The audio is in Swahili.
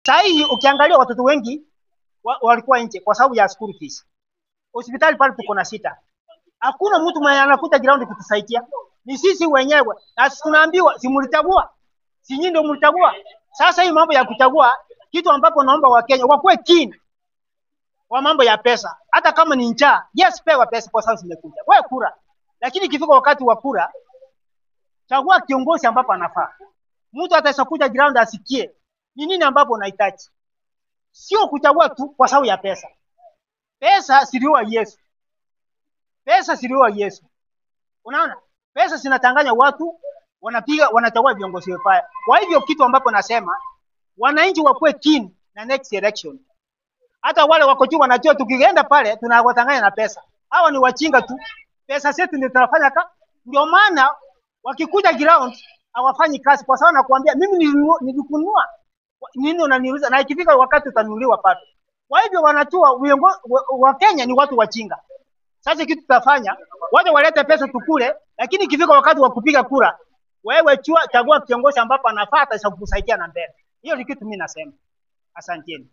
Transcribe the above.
Sasa hii ukiangalia watoto wengi walikuwa nje kwa sababu ya school fees. Hospitali pale tuko na sita. Hakuna mtu mwenye anakuta ground kutusaidia. Ni sisi wenyewe. Na tunaambiwa si mlichagua. Si nyinyi ndio mlichagua. Sasa hii mambo ya kuchagua kitu ambapo naomba Wakenya wakuwe keen wa mambo ya pesa. Hata kama ni njaa, yes pewa pesa kwa sababu zimekuja. Wewe kura. Lakini ikifika wakati wa kura, chagua kiongozi ambapo anafaa. Mtu ataweza kuja ground asikie ni nini ambapo unahitaji. Sio kuchagua tu kwa sababu ya pesa. Pesa siliwa Yesu. Pesa siliwa Yesu. Unaona? Pesa zinatanganya watu, wanachagua viongozi wabaya. Kwa hivyo kitu ambapo nasema wananchi wakuwe keen na next election. Hata wale wako juu wanajua tukienda pale tunawatanganya na pesa. Hawa ni wachinga tu. Pesa zetu ndio tunafanya ndio maana wakikuja ground hawafanyi kazi kwa sababu nakwambia mimi nilikununua. Nini unaniuliza na ikifika wakati utanunuliwa pato. Kwa hivyo wanajua wa Kenya ni watu wachinga. Sasa kitu tutafanya, wote walete pesa tukule, lakini ikifika wakati wa kupiga kura, wewe chagua kiongozi ambapo anafaa atakusaidia na mbele. Hiyo ni kitu mimi nasema. Asanteni.